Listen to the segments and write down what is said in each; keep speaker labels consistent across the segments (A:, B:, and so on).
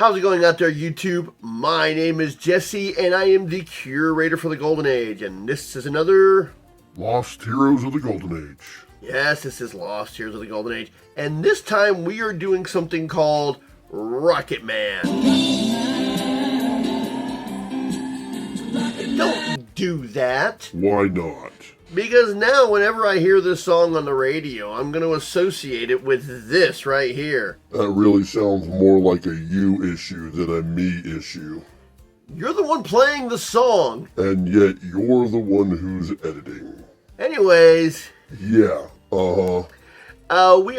A: How's it going out there, YouTube? My name is Jesse, and I am the curator for the Golden Age, and this is another...
B: Lost Heroes of the Golden Age.
A: Yes, this is Lost Heroes of the Golden Age, and this time we are doing something called RocketMan. Don't do that.
B: Why not?
A: Because now, whenever I hear this song on the radio, I'm going to associate it with this right here.
B: That really sounds more like a you issue than a me issue.
A: You're the one playing the song.
B: And yet you're the one who's editing.
A: Anyways.
B: Yeah,
A: we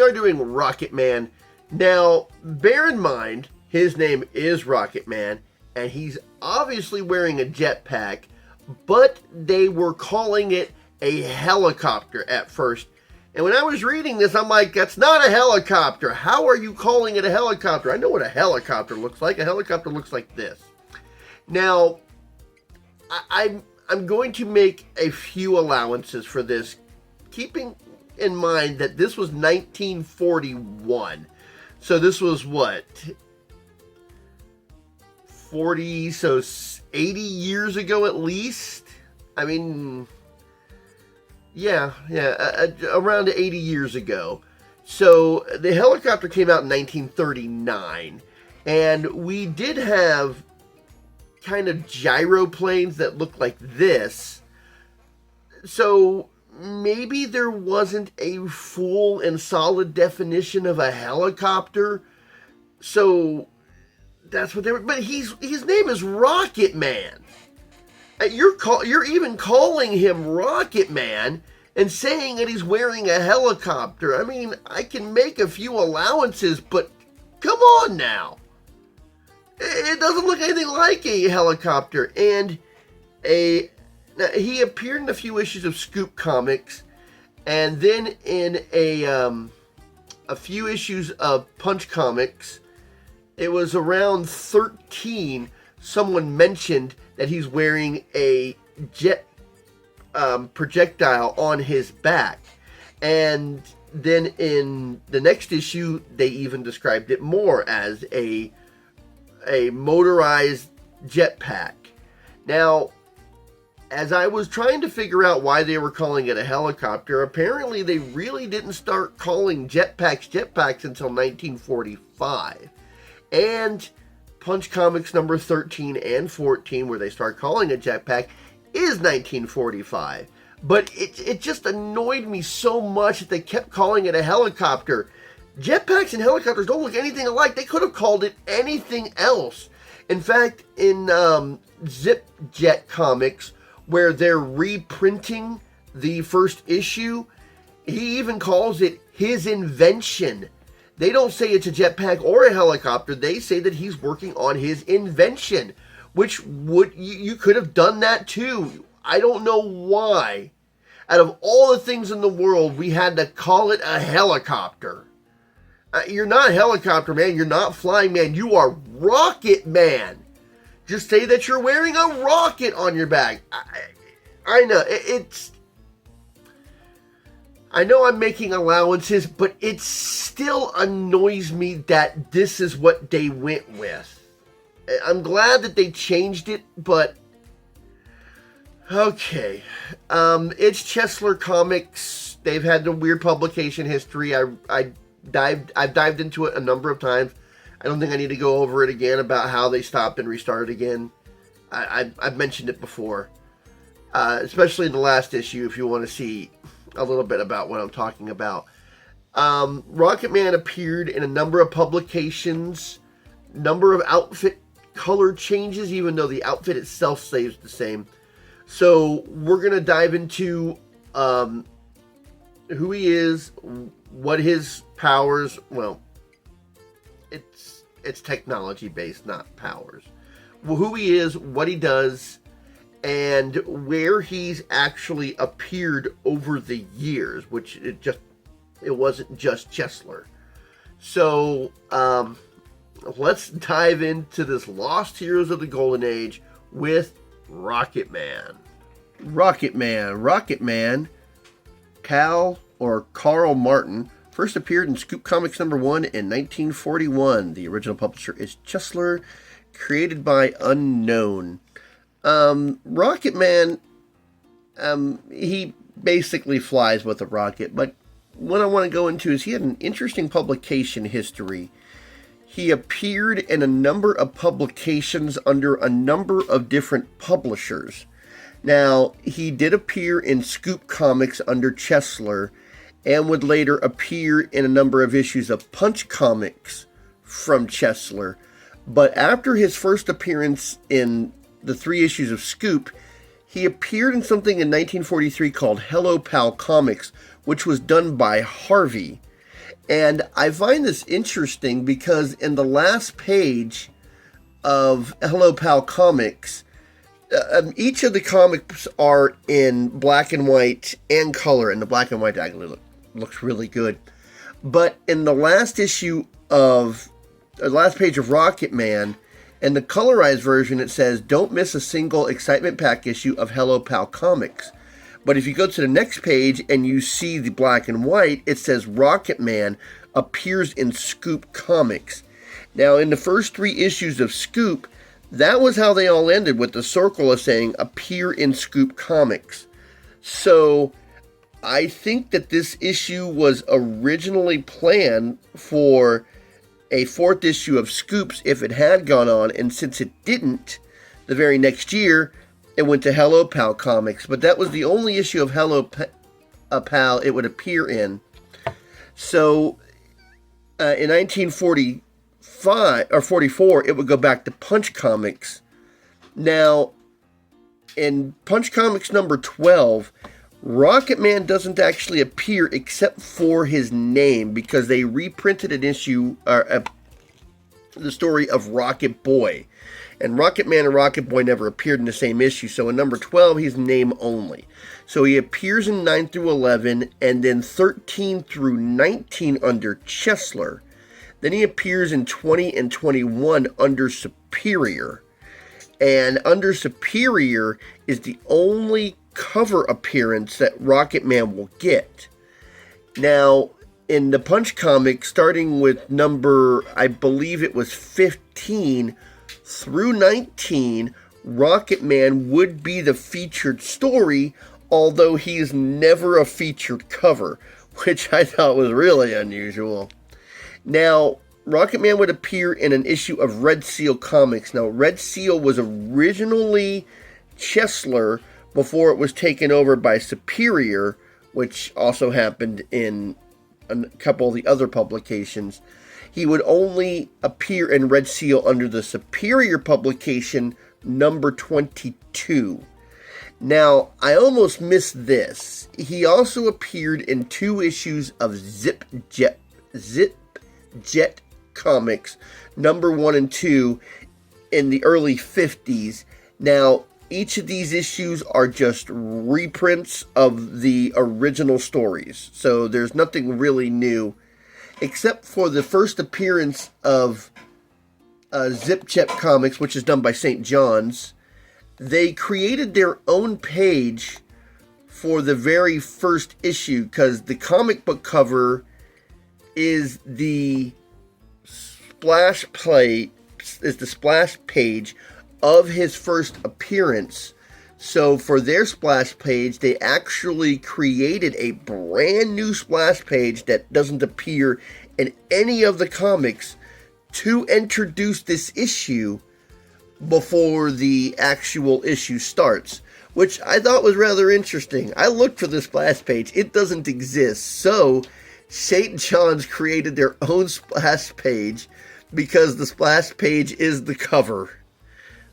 A: are doing RocketMan. Now, bear in mind, his name is RocketMan, and he's obviously wearing a jetpack, but they were calling it a helicopter at first. And when I was reading this, I'm like, that's not a helicopter. How are you calling it a helicopter? I know what a helicopter looks like. A helicopter looks like this. Now, I'm going to make a few allowances for this, keeping in mind that this was 1941. So this was what? 40, so 80 years ago at least? I mean... Yeah, around 80 years ago. So the helicopter came out in 1939, and we did have kind of gyroplanes that looked like this. So maybe there wasn't a full and solid definition of a helicopter. So that's what they were. But his name is RocketMan. You're even calling him RocketMan and saying that he's wearing a helicopter. I mean, I can make a few allowances, but come on now. It doesn't look anything like a helicopter. And he appeared in a few issues of Scoop Comics, and then in a few issues of Punch Comics. It was around 13. Someone mentioned that he's wearing a jet projectile on his back. And then in the next issue, they even described it more as a motorized jetpack. Now, as I was trying to figure out why they were calling it a helicopter, apparently they really didn't start calling jetpacks until 1945. And Punch Comics number 13 and 14, where they start calling it jetpack, is 1945. But it just annoyed me so much that they kept calling it a helicopter. Jetpacks and helicopters don't look anything alike. They could have called it anything else. In fact, in Zip Jet Comics, where they're reprinting the first issue, he even calls it his invention. They don't say it's a jetpack or a helicopter. They say that he's working on his invention, which you could have done that too. I don't know why, out of all the things in the world, we had to call it a helicopter. You're not Helicopter Man. You're not Flying Man. You are Rocket Man. Just say that you're wearing a rocket on your back. I know I know I'm making allowances, but it still annoys me that this is what they went with. I'm glad that they changed it, but... Okay. It's Chesler Comics. They've had the weird publication history. I've dived into it a number of times. I don't think I need to go over it again about how they stopped and restarted again. I've mentioned it before. Especially in the last issue, if you want to see a little bit about what I'm talking about. RocketMan appeared in a number of publications, number of outfit color changes, even though the outfit itself stays the same. So we're going to dive into who he is, what his powers, well, it's technology based, not powers. Well, who he is, what he does, and where he's actually appeared over the years, which it wasn't just Chesler. So let's dive into this Lost Heroes of the Golden Age with RocketMan. RocketMan, Cal or Carl Martin First appeared in Scoop Comics #1 in 1941. The original publisher is Chesler, created by Unknown. RocketMan, he basically flies with a rocket, but what I want to go into is he had an interesting publication history. He appeared in a number of publications under a number of different publishers. Now, he did appear in Scoop Comics under Chesler, and would later appear in a number of issues of Punch Comics from Chesler. But after his first appearance in the 3 issues of Scoop, he appeared in something in 1943 called Hello Pal Comics, which was done by Harvey. And I find this interesting because in the last page of Hello Pal Comics, each of the comics are in black and white and color, and the black and white actually looks really good. But in the last issue of the last page of RocketMan, in the colorized version, it says, "Don't miss a single excitement pack issue of Hello Pal Comics." But if you go to the next page and you see the black and white, it says RocketMan appears in Scoop Comics. Now, in the first 3 issues of Scoop, that was how they all ended, with the circle of saying appear in Scoop Comics. So I think that this issue was originally planned for a 4th issue of Scoops if it had gone on, and since it didn't, the very next year, it went to Hello Pal Comics. But that was the only issue of Hello Pal it would appear in. So, in 1945 or 44, it would go back to Punch Comics. Now, in Punch Comics #12, RocketMan doesn't actually appear except for his name, because they reprinted an issue, the story of Rocket Boy. And RocketMan and Rocket Boy never appeared in the same issue, so in #12, he's name only. So he appears in 9 through 11, and then 13 through 19 under Chesler. Then he appears in 20 and 21 under Superior. And under Superior is the only cover appearance that RocketMan will get. Now, in the Punch comic, starting with number, I believe it was 15 through 19, RocketMan would be the featured story, although he is never a featured cover, which I thought was really unusual. Now, RocketMan would appear in an issue of Red Seal Comics. Now, Red Seal was originally Chesler before it was taken over by Superior, which also happened in a couple of the other publications. He would only appear in Red Seal under the Superior publication number 22. Now, I almost missed this. He also appeared in 2 issues of Zip Jet Comics, number 1 and 2, in the early 50s. Now, each of these issues are just reprints of the original stories, so there's nothing really new, except for the first appearance of Zip Jet Comics, which is done by St. John's. They created their own page for the very first issue, because the comic book cover is the splash page of his first appearance. So for their splash page, they actually created a brand new splash page that doesn't appear in any of the comics to introduce this issue before the actual issue starts, which I thought was rather interesting. I looked for the splash page. It doesn't exist. So St. John's created their own splash page because the splash page is the cover.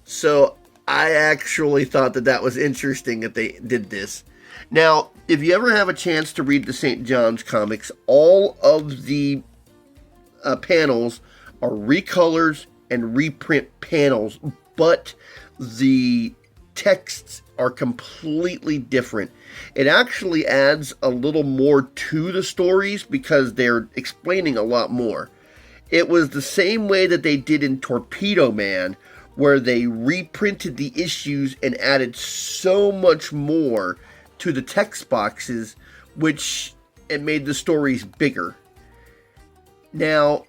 A: So I actually thought that that was interesting that they did this. Now, if you ever have a chance to read the St. John's comics, all of the panels are recolors and reprint panels, but the texts are completely different. It actually adds a little more to the stories because they're explaining a lot more. It was the same way that they did in Torpedo Man, where they reprinted the issues and added so much more to the text boxes, which it made the stories bigger. Now,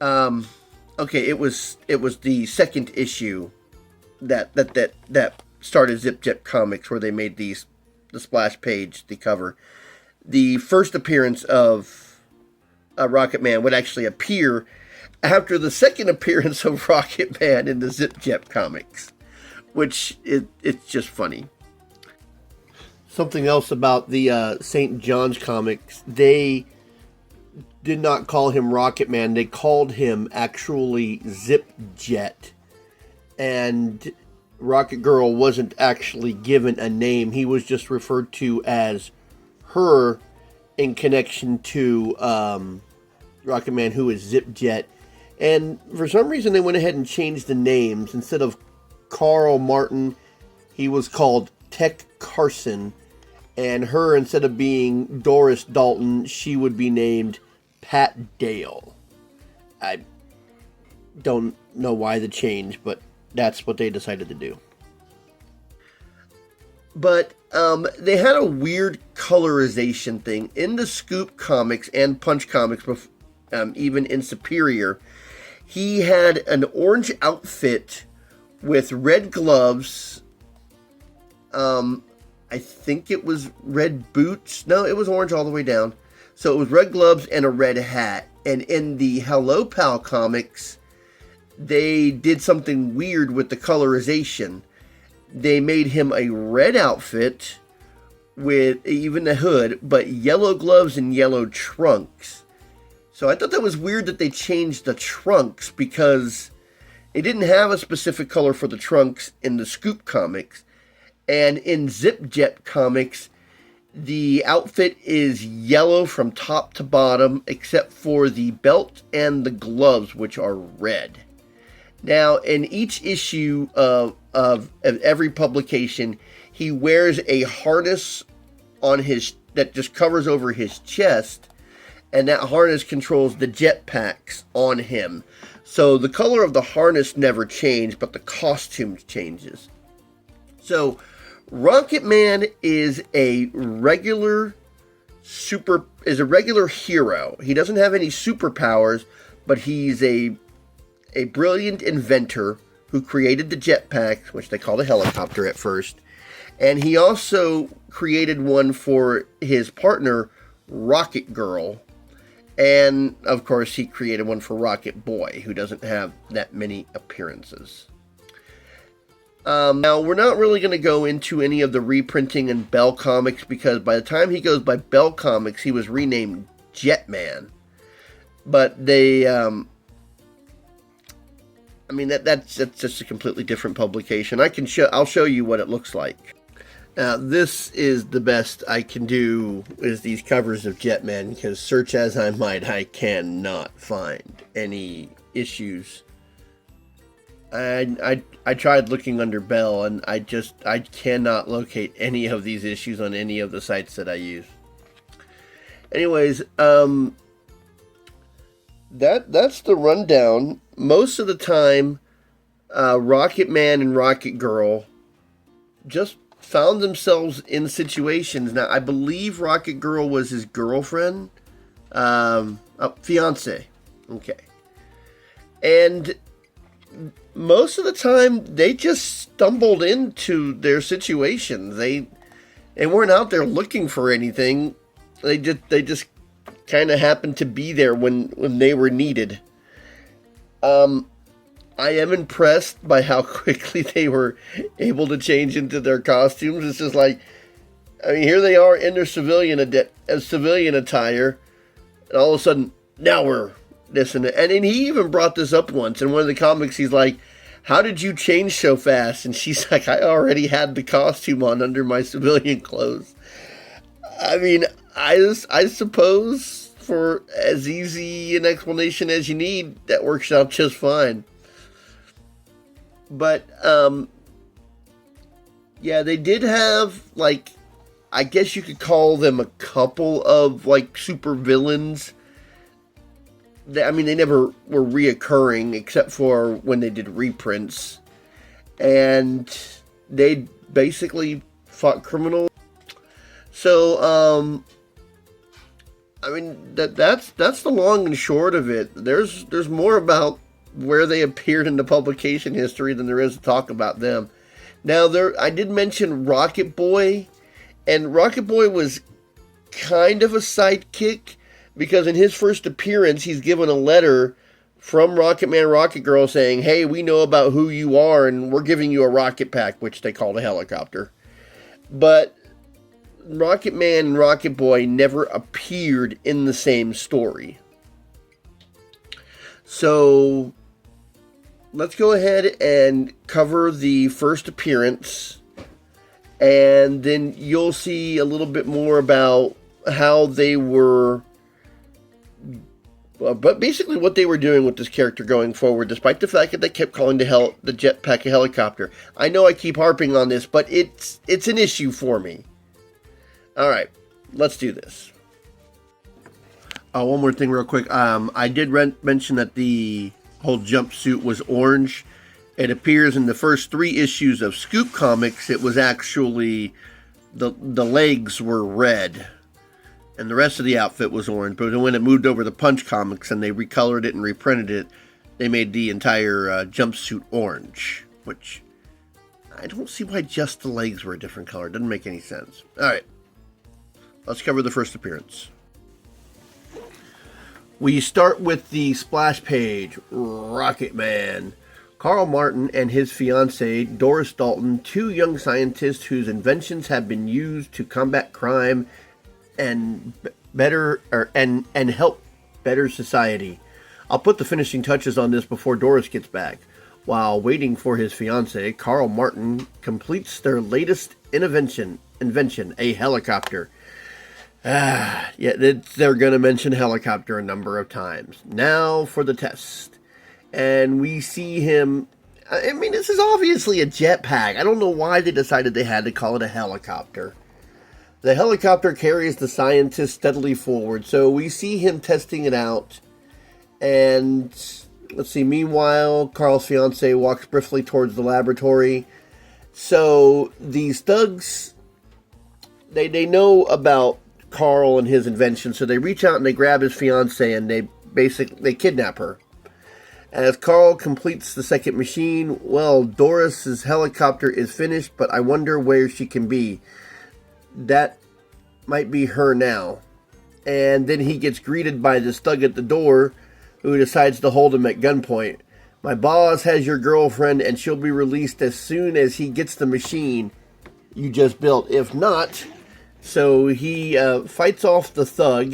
A: okay, it was the second issue that started Zip Jet Comics, where they made the splash page, the cover. The first appearance of RocketMan would actually appear after the second appearance of RocketMan in the Zip Jet Comics, which it's just funny. Something else about the St. John's comics, they did not call him RocketMan. They called him actually Zip Jet. And Rocketgirl wasn't actually given a name. He was just referred to as her in connection to RocketMan, who is Zip Jet. And for some reason, they went ahead and changed the names. Instead of Carl Martin, he was called Tech Carson. And her, instead of being Doris Dalton, she would be named Pat Dale. I don't know why the change, but that's what they decided to do. But they had a weird colorization thing. In the Scoop comics and Punch comics, even in Superior, he had an orange outfit with red gloves. I think it was red boots. No, it was orange all the way down. So it was red gloves and a red hat. And in the Hello Pal comics, they did something weird with the colorization. They made him a red outfit with even the hood, but yellow gloves and yellow trunks. So I thought that was weird that they changed the trunks, because they didn't have a specific color for the trunks in the Scoop comics. And in Zip Jet comics, the outfit is yellow from top to bottom, except for the belt and the gloves, which are red. Now, in each issue of every publication, he wears a harness on that just covers over his chest, and that harness controls the jetpacks on him. So the color of the harness never changed, but the costume changes. So RocketMan is a regular hero. He doesn't have any superpowers, but he's a brilliant inventor who created the jetpack, which they called a helicopter at first. And he also created one for his partner, Rocketgirl. And, of course, he created one for Rocket Boy, who doesn't have that many appearances. Now, we're not really going to go into any of the reprinting in Bell Comics, because by the time he goes by Bell Comics, he was renamed Jetman. But they, that's just a completely different publication. I'll show you what it looks like. Now, this is the best I can do, is these covers of Jetman, because search as I might, I cannot find any issues. I tried looking under Bell, and I cannot locate any of these issues on any of the sites that I use. Anyways, that's the rundown. Most of the time, RocketMan and Rocketgirl just found themselves in situations. Now, I believe Rocketgirl was his girlfriend, fiance. Okay, and most of the time, they just stumbled into their situations. They weren't out there looking for anything. They just kind of happened to be there when they were needed. I am impressed by how quickly they were able to change into their costumes. It's just like, here they are in their civilian attire, and all of a sudden, now we're this and that. And he even brought this up once in one of the comics. He's like, how did you change so fast? And she's like, I already had the costume on under my civilian clothes. I suppose for as easy an explanation as you need, that works out just fine. But, yeah, they did have, I guess you could call them a couple of, super villains. They never were reoccurring, except for when they did reprints. And they basically fought criminals. So, I mean, that's the long and short of it. There's more about where they appeared in the publication history than there is to talk about them. Now, I did mention Rocket Boy, and Rocket Boy was kind of a sidekick because in his first appearance, he's given a letter from RocketMan, Rocketgirl saying, "Hey, we know about who you are, and we're giving you a rocket pack," which they called a helicopter. But RocketMan and Rocket Boy never appeared in the same story. So let's go ahead and cover the first appearance, and then you'll see a little bit more about how they were, but basically what they were doing with this character going forward, despite the fact that they kept calling the jetpack a helicopter. I know I keep harping on this, but it's an issue for me. All right, let's do this. One more thing real quick. I did mention that the whole jumpsuit was orange. It appears in the first 3 issues of Scoop Comics. It was actually, the legs were red, and the rest of the outfit was orange. But when it moved over to Punch Comics and they recolored it and reprinted it, they made the entire jumpsuit orange, which I don't see why just the legs were a different color. It doesn't make any sense. All right. Let's cover the first appearance. We start with the splash page, RocketMan. Carl Martin and his fiancée, Doris Dalton, 2 young scientists whose inventions have been used to combat crime and help better society. I'll put the finishing touches on this before Doris gets back. While waiting for his fiancée, Carl Martin completes their latest invention, a helicopter. Yeah, they're going to mention helicopter a number of times. Now for the test. And we see him. I mean, this is obviously a jetpack. I don't know why they decided they had to call it a helicopter. The helicopter carries the scientist steadily forward. So we see him testing it out. And let's see. Meanwhile, Carl's fiancée walks briskly towards the laboratory. So these thugs, they know about Carl and his invention, so they reach out and they grab his fiancée and they kidnap her. As Carl completes the second machine, well, Doris's helicopter is finished, but I wonder where she can be. That might be her now. And then he gets greeted by this thug at the door who decides to hold him at gunpoint. My boss has your girlfriend and she'll be released as soon as he gets the machine you just built. If not... So he fights off the thug.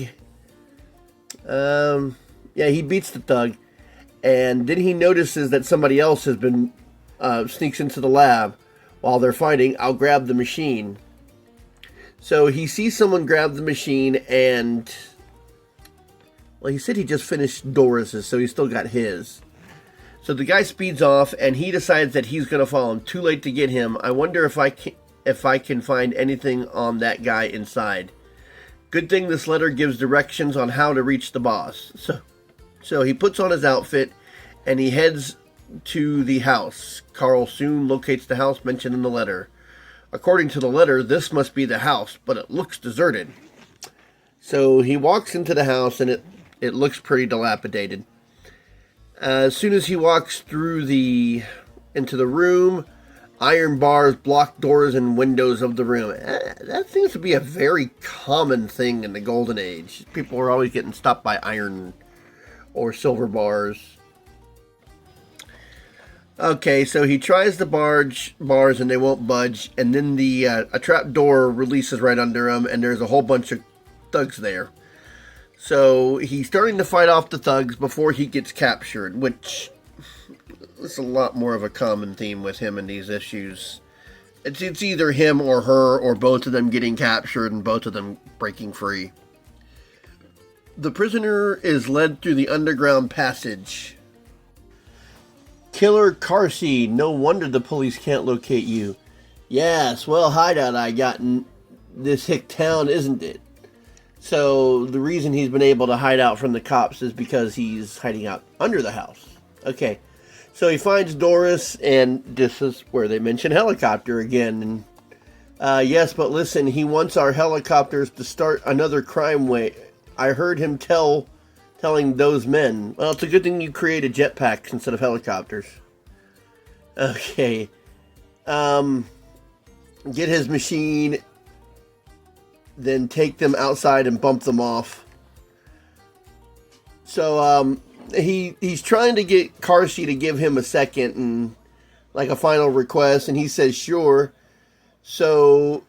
A: He beats the thug. And then he notices that somebody else has been sneaks into the lab. While they're fighting, I'll grab the machine. So he sees someone grab the machine and... Well, he said he just finished Doris's, so he's still got his. So the guy speeds off and he decides that he's going to follow him. Too late to get him. I wonder if I can find anything on that guy inside. Good thing this letter gives directions on how to reach the boss. So he puts on his outfit and he heads to the house. Carl soon locates the house mentioned in the letter. According to the letter, this must be the house, but it looks deserted. So he walks into the house and it looks pretty dilapidated. As soon as he walks through into the room, iron bars block doors and windows of the room. That seems to be a very common thing in the Golden Age. People were always getting stopped by iron or silver bars. Okay, so he tries the bars and they won't budge. And then a trap door releases right under him and there's a whole bunch of thugs there. So he's starting to fight off the thugs before he gets captured, which... It's a lot more of a common theme with him in these issues. It's either him or her or both of them getting captured and both of them breaking free. The prisoner is led through the underground passage. Killer Carsey, no wonder the police can't locate you. Yeah, swell hideout I got in this hick town, isn't it? So the reason he's been able to hide out from the cops is because he's hiding out under the house. Okay. So he finds Doris, and this is where they mention helicopter again. And yes, but listen, he wants our helicopters to start another crime I heard him telling those men, well, it's a good thing you created jetpacks instead of helicopters. Okay. Get his machine, then take them outside and bump them off. So he's trying to get Carsey to give him a second and like a final request, and he says sure. So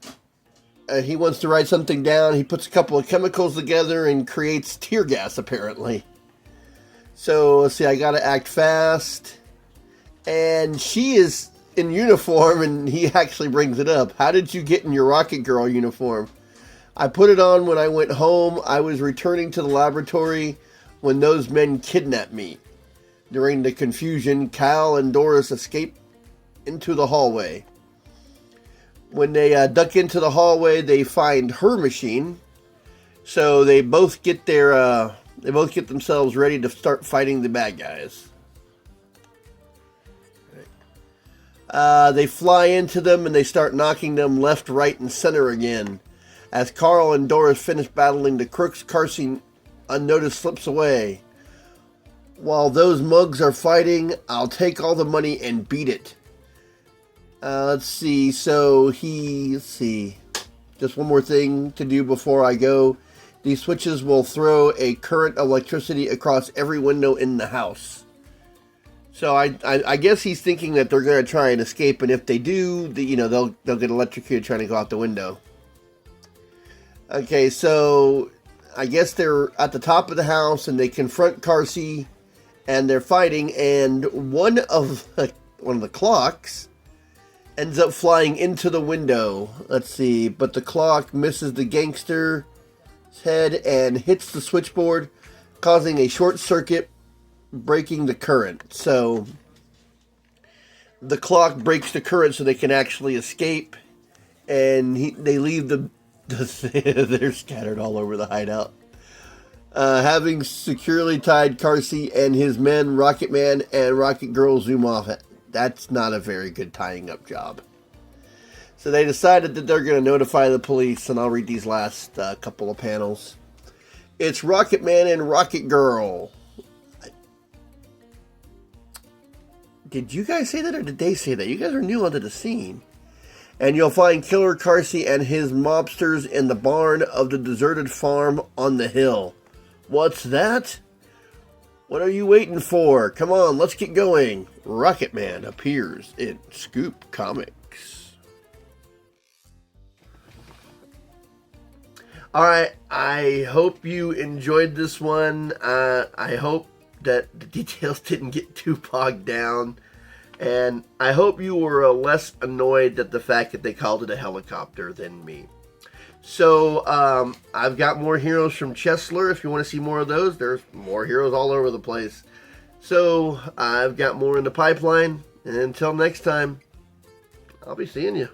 A: he wants to write something down. He puts a couple of chemicals together and creates tear gas, apparently. So let's see, I gotta act fast. And she is in uniform, and he actually brings it up. How did you get in your Rocketgirl uniform? I put it on when I went home. I was returning to the laboratory when those men kidnapped me. During the confusion, Cal and Doris escape into the hallway. When they duck into the hallway, they find her machine. So they both get themselves ready to start fighting the bad guys. They fly into them and they start knocking them left, right, and center again. As Carl and Doris finish battling the crooks, Carsey unnoticed slips away. While those mugs are fighting, I'll take all the money and beat it. Let's see. Just one more thing to do before I go. These switches will throw a current electricity across every window in the house. So I guess he's thinking that they're going to try and escape, and if they do, they'll get electrocuted trying to go out the window. Okay, so I guess they're at the top of the house, and they confront Carsey, and they're fighting, and one of the clocks ends up flying into the window. Let's see, but the clock misses the gangster's head and hits the switchboard, causing a short circuit, breaking the current. So the clock breaks the current so they can actually escape, and they leave they're scattered all over the hideout. Having securely tied Carsey and his men, RocketMan and Rocketgirl zoom off. That's not a very good tying up job. So they decided that they're going to notify the police, and I'll read these last couple of panels. It's RocketMan and Rocketgirl. Did you guys say that, or did they say that? You guys are new onto the scene. And you'll find Killer Carsey and his mobsters in the barn of the deserted farm on the hill. What's that? What are you waiting for? Come on, let's get going. RocketMan appears in Scoop Comics. Alright, I hope you enjoyed this one. I hope that the details didn't get too bogged down. And I hope you were less annoyed at the fact that they called it a helicopter than me. So, I've got more heroes from Chesler. If you want to see more of those, there's more heroes all over the place. So, I've got more in the pipeline. And until next time, I'll be seeing you.